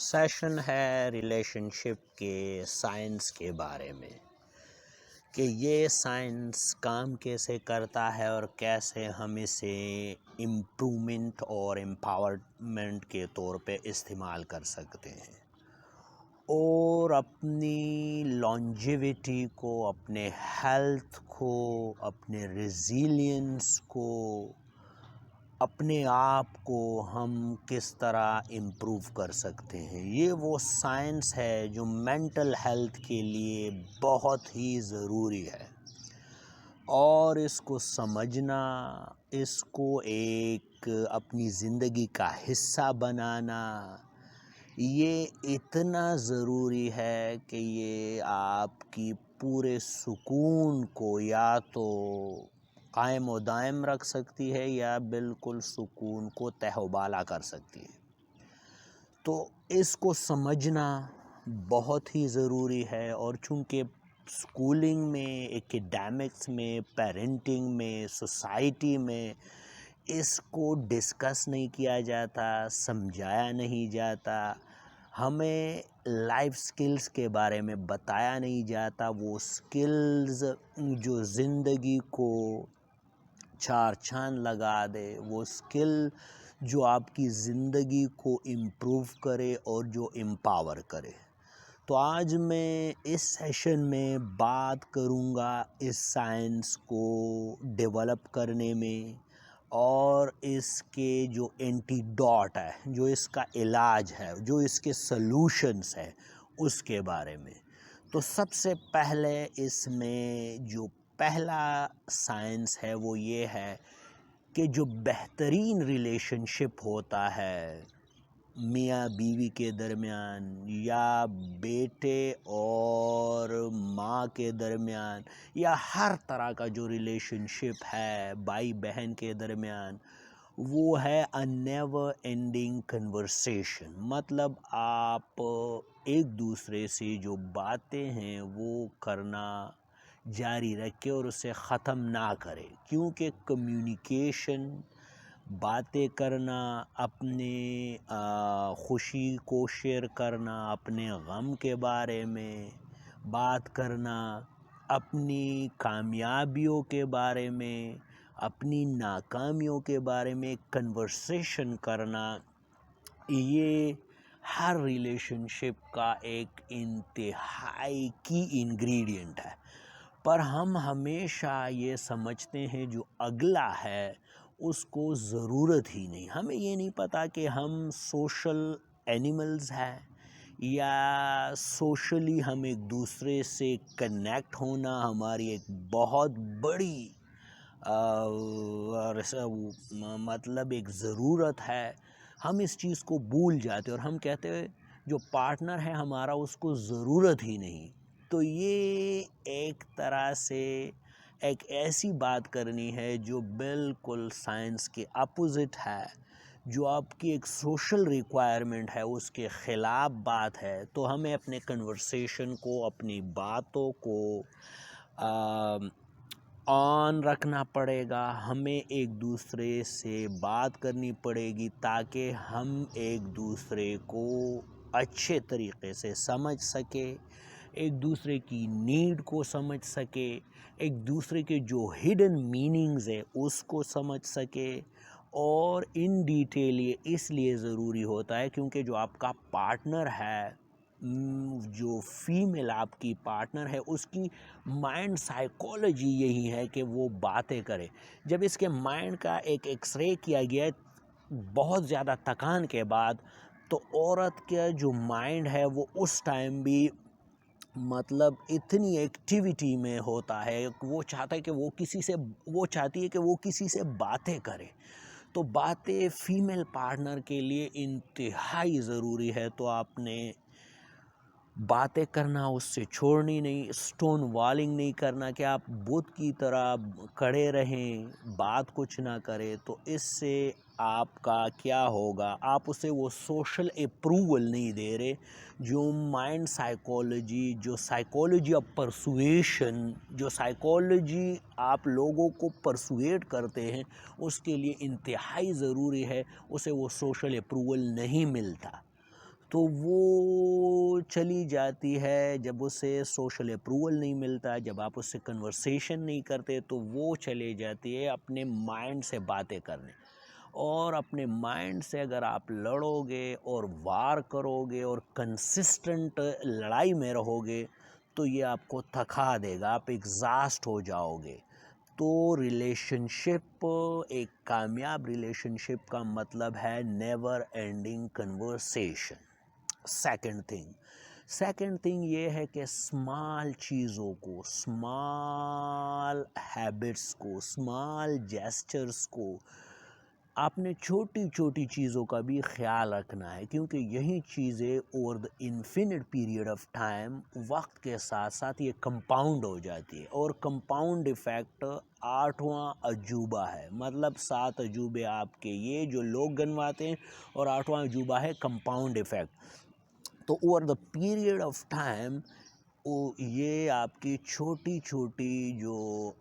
Session ہے relation شپ کے science کے بارے میں کہ یہ سائنس کام کیسے کرتا ہے اور کیسے ہم اسے امپرومنٹ اور امپاورمنٹ کے طور پہ استعمال کر سکتے ہیں اور اپنی لانجیویٹی کو، اپنے ہیلتھ کو، اپنے ریزیلینس کو، اپنے آپ کو ہم کس طرح امپروو کر سکتے ہیں۔ یہ وہ سائنس ہے جو مینٹل ہیلتھ کے لیے بہت ہی ضروری ہے، اور اس کو سمجھنا، اس کو ایک اپنی زندگی کا حصہ بنانا، یہ اتنا ضروری ہے کہ یہ آپ کی پورے سکون کو یا تو قائم و دائم رکھ سکتی ہے یا بالکل سکون کو تہ و بالا کر سکتی ہے۔ تو اس کو سمجھنا بہت ہی ضروری ہے، اور چونکہ سکولنگ میں، ایکیڈیمکس میں، پیرنٹنگ میں، سوسائٹی میں اس کو ڈسکس نہیں کیا جاتا، سمجھایا نہیں جاتا، ہمیں لائف سکلز کے بارے میں بتایا نہیں جاتا، وہ سکلز جو زندگی کو چار چاند لگا دے، وہ سکل جو آپ کی زندگی کو امپروو کرے اور جو امپاور کرے۔ تو آج میں اس سیشن میں بات کروں گا اس سائنس کو ڈیولپ کرنے میں اور اس کے جو اینٹی ڈاٹ ہے، جو اس کا علاج ہے، جو اس کے سلوشنز ہے، اس کے بارے میں۔ تو سب سے پہلے اس میں جو پہلا سائنس ہے وہ یہ ہے کہ جو بہترین ریلیشن شپ ہوتا ہے میاں بیوی کے درمیان، یا بیٹے اور ماں کے درمیان، یا ہر طرح کا جو ریلیشن شپ ہے بھائی بہن کے درمیان، وہ ہے a never ending conversation۔ مطلب آپ ایک دوسرے سے جو باتیں ہیں وہ کرنا جاری رکھے اور اسے ختم نہ کرے، کیونکہ کمیونیکیشن، باتیں کرنا، اپنے خوشی کو شیئر کرنا، اپنے غم کے بارے میں بات کرنا، اپنی کامیابیوں کے بارے میں، اپنی ناکامیوں کے بارے میں کنورسیشن کرنا، یہ ہر ریلیشن شپ کا ایک انتہائی کی انگریڈینٹ ہے۔ پر ہم ہمیشہ یہ سمجھتے ہیں جو اگلا ہے اس کو ضرورت ہی نہیں، ہمیں یہ نہیں پتہ کہ ہم سوشل اینیملز ہیں، یا سوشلی ہم ایک دوسرے سے کنیکٹ ہونا ہماری ایک بہت بڑی مطلب ایک ضرورت ہے۔ ہم اس چیز کو بھول جاتے اور ہم کہتے ہیں جو پارٹنر ہے ہمارا اس کو ضرورت ہی نہیں۔ تو یہ ایک طرح سے ایک ایسی بات کرنی ہے جو بالکل سائنس کے اپوزٹ ہے، جو آپ کی ایک سوشل ریکوائرمنٹ ہے، اس کے خلاف بات ہے۔ تو ہمیں اپنے کنورسیشن کو، اپنی باتوں کو آن رکھنا پڑے گا، ہمیں ایک دوسرے سے بات کرنی پڑے گی تاکہ ہم ایک دوسرے کو اچھے طریقے سے سمجھ سکے، ایک دوسرے کی نیڈ کو سمجھ سکے، ایک دوسرے کے جو ہڈن میننگز ہے اس کو سمجھ سکے۔ اور ان ڈیٹیل یہ اس لیے ضروری ہوتا ہے کیونکہ جو آپ کا پارٹنر ہے، جو فیمیل آپ کی پارٹنر ہے، اس کی مائنڈ سائیکالوجی یہی ہے کہ وہ باتیں کرے۔ جب اس کے مائنڈ کا ایک ایکس رے کیا گیا ہے بہت زیادہ تکان کے بعد، تو عورت کا جو مائنڈ ہے وہ اس ٹائم بھی مطلب اتنی ایکٹیویٹی میں ہوتا ہے، وہ چاہتا ہے کہ وہ چاہتی ہے کہ وہ کسی سے باتیں کرے۔ تو باتیں فیمیل پارٹنر کے لیے انتہائی ضروری ہے۔ تو آپ نے باتیں کرنا اس سے چھوڑنی نہیں، اسٹون والنگ نہیں کرنا کہ آپ بت کی طرح کھڑے رہیں، بات کچھ نہ کرے۔ تو اس سے آپ کا کیا ہوگا، آپ اسے وہ سوشل اپروول نہیں دے رہے جو مائنڈ سائیکالوجی، جو سائیکالوجی آف پرسویشن، جو سائیکالوجی آپ لوگوں کو پرسویٹ کرتے ہیں، اس کے لیے انتہائی ضروری ہے، اسے وہ سوشل اپروول نہیں ملتا۔ تو وہ چلی جاتی ہے جب اسے سوشل اپروول نہیں ملتا، جب آپ اس سے کنورسیشن نہیں کرتے تو وہ چلے جاتی ہے اپنے مائنڈ سے باتیں کرنے. اور اپنے مائنڈ سے اگر آپ لڑو گے اور وار کرو گے اور کنسسٹنٹ لڑائی میں رہو گے تو یہ آپ کو تھکا دے گا، آپ ایگزاسٹ ہو جاؤ گے. تو ریلیشن شپ، ایک کامیاب ریلیشن شپ کا مطلب ہے never ending conversation. Second thing یہ ہے کہ اسمال چیزوں کو، اسمال ہیبٹس کو، اسمال جیسچرز کو، آپ نے چھوٹی چھوٹی چیزوں کا بھی خیال رکھنا ہے، کیونکہ یہی چیزیں over the infinite period of time وقت کے ساتھ ساتھ یہ کمپاؤنڈ ہو جاتی ہے. اور کمپاؤنڈ ایفیکٹ 8واں عجوبہ ہے، مطلب 7 عجوبے آپ کے یہ جو لوگ گنواتے ہیں، اور 8واں عجوبہ ہے کمپاؤنڈ ایفیکٹ. تو over the period of time یہ آپ کی چھوٹی چھوٹی جو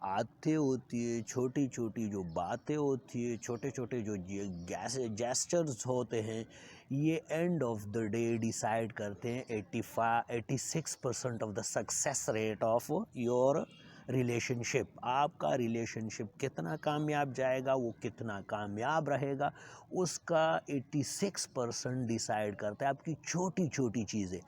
عادتیں ہوتی ہے، چھوٹی چھوٹی جو باتیں ہوتی ہے، چھوٹے چھوٹے جو جیسچرز ہوتے ہیں، یہ end of the day decide کرتے ہیں 86% of the success rate of your relationship. آپ کا ریلیشن شپ کتنا کامیاب جائے گا، وہ کتنا کامیاب رہے گا، اس کا 86% ڈیسائیڈ کرتا ہے آپ کی چھوٹی چھوٹی چیزیں.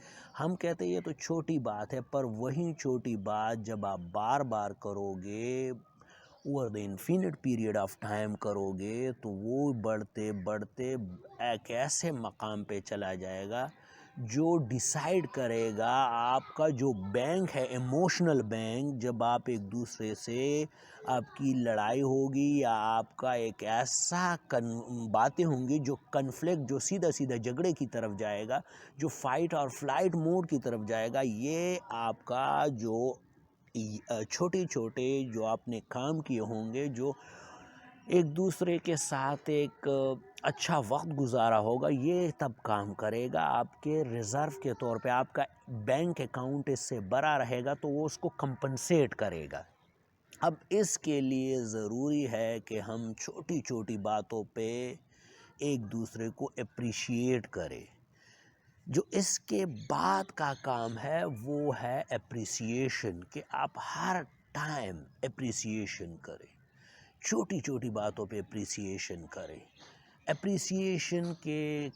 ہم کہتے ہیں یہ تو چھوٹی بات ہے، پر وہی چھوٹی بات جب آپ بار بار کرو گے، over the infinite period of time کرو گے، تو وہ بڑھتے بڑھتے ایک ایسے مقام پہ چلا جائے گا جو ڈیسائیڈ کرے گا آپ کا جو بینک ہے، ایموشنل بینک. جب آپ ایک دوسرے سے آپ کی لڑائی ہوگی یا آپ کا ایک ایسا باتیں ہوں گی جو کنفلکٹ، جو سیدھا سیدھا جھگڑے کی طرف جائے گا، جو فائٹ اور فلائٹ موڈ کی طرف جائے گا، یہ آپ کا جو چھوٹے چھوٹے جو آپ نے کام کیے ہوں گے، جو ایک دوسرے کے ساتھ ایک اچھا وقت گزارا ہوگا، یہ تب کام کرے گا آپ کے ریزرو کے طور پہ. آپ کا بینک اکاؤنٹ اس سے بڑا رہے گا تو وہ اس کو کمپنسیٹ کرے گا. اب اس کے لیے ضروری ہے کہ ہم چھوٹی چھوٹی باتوں پہ ایک دوسرے کو اپریشیٹ کریں. جو اس کے بعد کا کام ہے وہ ہے اپریسیشن، کہ آپ ہر ٹائم اپریسیشن کریں، چھوٹی چھوٹی باتوں پہ اپریسیشن کریں. اپریسیشن کے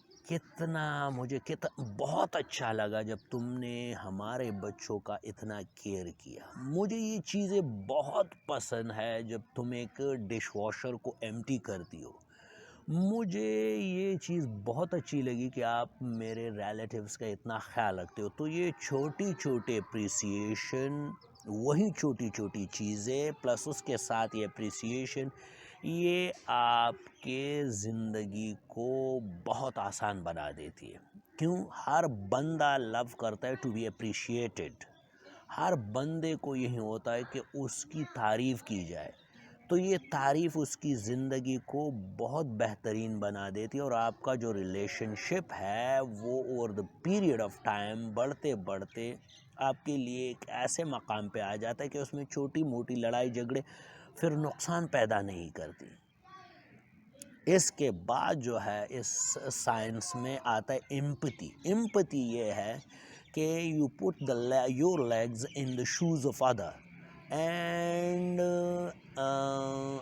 مجھے بہت اچھا لگا جب تم نے ہمارے بچوں کا اتنا کیئر کیا. مجھے یہ چیزیں بہت پسند ہے جب تم ایک ڈش واشر کو ایمٹی کرتی ہو. مجھے یہ چیز بہت اچھی لگی کہ آپ میرے ریلیٹیوز کا اتنا خیال رکھتے ہو. تو یہ چھوٹی چھوٹی اپریسیشن، وہی چھوٹی چھوٹی چیزیں پلس اس کے ساتھ یہ اپریسیشن، یہ آپ کے زندگی کو بہت آسان بنا دیتی ہے. کیوں؟ ہر بندہ لو کرتا ہے ٹو بی اپریشیٹڈ. ہر بندے کو یہی ہوتا ہے کہ اس کی تعریف کی جائے. تو یہ تعریف اس کی زندگی کو بہت بہترین بنا دیتی ہے. اور آپ کا جو ریلیشن شپ ہے وہ over the period of time بڑھتے بڑھتے آپ کے لیے ایک ایسے مقام پہ آ جاتا ہے کہ اس میں چھوٹی موٹی لڑائی جھگڑے پھر نقصان پیدا نہیں کرتی. اس کے بعد جو ہے اس سائنس میں آتا ہے ایمپتھی. ایمپتھی یہ ہے کہ you put your legs in the shoes of other and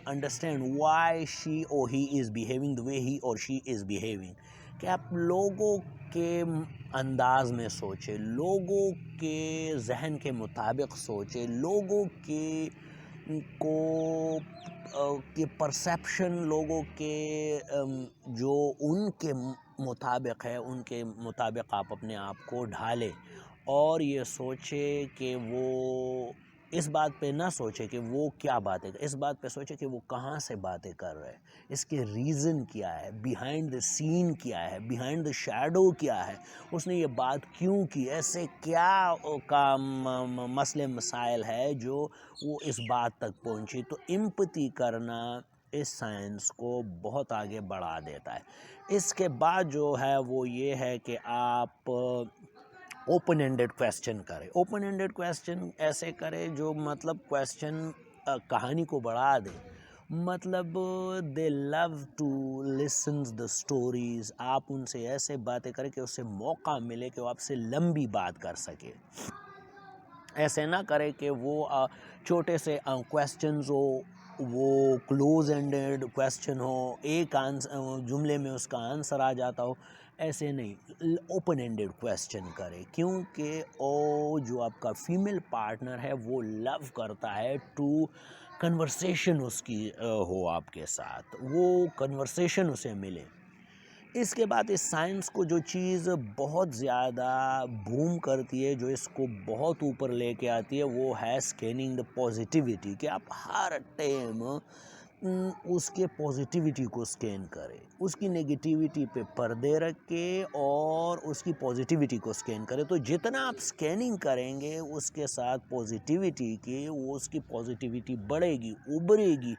understand why she or he is behaving the way he or she is behaving. کہ آپ لوگوں کے انداز میں سوچیں، لوگوں کے ذہن کے مطابق سوچیں، لوگوں کے پرسیپشن، لوگوں کے جو ان کے مطابق ہے ان کے مطابق آپ اپنے آپ کو ڈھالیں. اور یہ سوچے کہ وہ اس بات پہ نہ سوچے کہ وہ کیا باتیں، اس بات پہ سوچے کہ وہ کہاں سے باتیں کر رہے ہیں، اس کے ریزن کیا ہے، بیہائنڈ دا سین کیا ہے، بیہائنڈ دا شیڈو کیا ہے، اس نے یہ بات کیوں کی، ایسے کیا مسئلے مسائل ہے جو وہ اس بات تک پہنچی. تو ایمپتھی کرنا اس سائنس کو بہت آگے بڑھا دیتا ہے. اس کے بعد جو ہے وہ یہ ہے کہ آپ اوپن اینڈڈ کویسچن کرے. اوپن اینڈڈ کویسچن ایسے کرے جو مطلب کویسچن کہانی کو بڑھا دے. مطلب دے love to listen the stories. آپ ان سے ایسے باتیں کریں کہ اسے موقع ملے کہ وہ آپ سے لمبی بات کر سکے. ایسے نہ کرے کہ وہ چھوٹے سے کویسچنز ہو، وہ کلوز اینڈڈ کویسچن ہو، ایک جملے میں اس کا آنسر آ جاتا ہو. ایسے نہیں، اوپن اینڈڈ کویسچن کرے، کیونکہ جو آپ کا فیمیل پارٹنر ہے وہ لو کرتا ہے ٹو کنورسیشن اس کی ہو آپ کے ساتھ، وہ کنورسیشن اسے ملے. اس کے بعد اس سائنس کو جو چیز بہت زیادہ بوم کرتی ہے، جو اس کو بہت اوپر لے کے آتی ہے، وہ ہے اسکیننگ دا پازیٹیوٹی، کہ آپ ہر ٹائم اس کے پازیٹیوٹی کو اسکین کریں، اس کی نگیٹیوٹی پہ پردے رکھے اور اس کی پازیٹیوٹی کو اسکین کریں. تو جتنا آپ اسکیننگ کریں گے اس کے ساتھ پازیٹیوٹی کی، وہ اس کی پازیٹیوٹی بڑھے گی، ابھرے گی.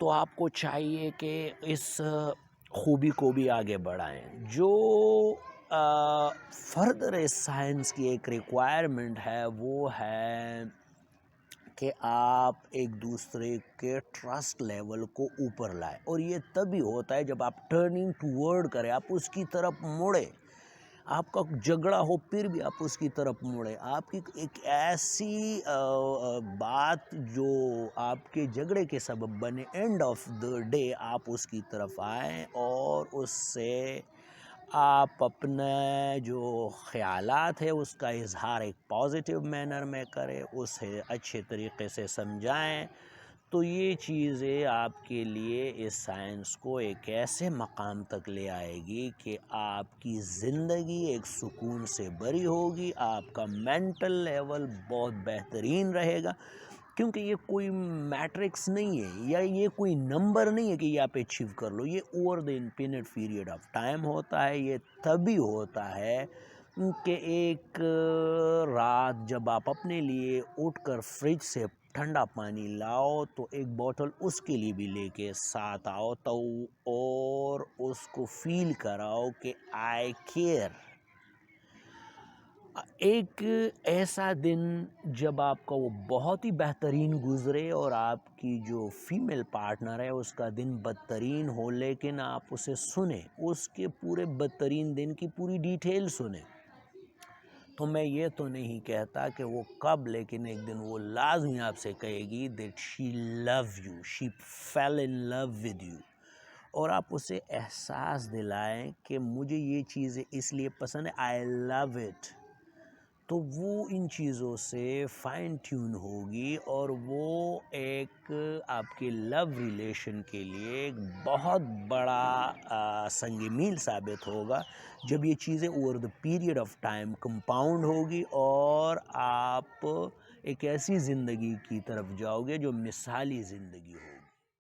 تو آپ کو چاہیے کہ اس خوبی کو بھی آگے بڑھائیں. جو فردر اس سائنس کی ایک ریکوائرمنٹ ہے وہ ہے کہ آپ ایک دوسرے کے ٹرسٹ لیول کو اوپر لائیں، اور یہ تبھی ہوتا ہے جب آپ ٹرننگ ٹورڈ کریں، آپ اس کی طرف مڑیں. آپ کا جھگڑا ہو پھر بھی آپ اس کی طرف مڑیں. آپ کی ایک ایسی بات جو آپ کے جھگڑے کے سبب بنے، اینڈ آف دا ڈے آپ اس کی طرف آئیں اور اس سے آپ اپنے جو خیالات ہے اس کا اظہار ایک پازیٹیو مینر میں کریں، اسے اچھے طریقے سے سمجھائیں. تو یہ چیزیں آپ کے لیے اس سائنس کو ایک ایسے مقام تک لے آئے گی کہ آپ کی زندگی ایک سکون سے بھری ہوگی، آپ کا مینٹل لیول بہت بہترین رہے گا. کیونکہ یہ کوئی میٹرکس نہیں ہے، یا یہ کوئی نمبر نہیں ہے کہ یہ آپ اچیو کر لو. یہ over the infinite period of time ہوتا ہے. یہ تبھی ہوتا ہے کہ ایک رات جب آپ اپنے لیے اٹھ کر فریج سے ٹھنڈا پانی لاؤ تو ایک بوتل اس کے لیے بھی لے کے ساتھ آؤ، تو اور اس کو فیل کراؤ کہ آئی کیئر. ایک ایسا دن جب آپ کا وہ بہت ہی بہترین گزرے اور آپ کی جو فیمیل پارٹنر ہے اس کا دن بدترین ہو، لیکن آپ اسے سنیں، اس کے پورے بدترین دن کی پوری ڈیٹیل سنیں. تو میں یہ تو نہیں کہتا کہ وہ کب، لیکن ایک دن وہ لازمی آپ سے کہے گی that she love you, she feel in love with you. اور آپ اسے احساس دلائیں کہ مجھے یہ چیزیں اس لیے پسند ہے، آئی لو اٹ. تو وہ ان چیزوں سے فائن ٹیون ہوگی اور وہ ایک آپ کے لو ریلیشن کے لیے ایک بہت بڑا سنگ میل ثابت ہوگا جب یہ چیزیں over the period of time compound ہوگی اور آپ ایک ایسی زندگی کی طرف جاؤ گے جو مثالی زندگی ہوگی.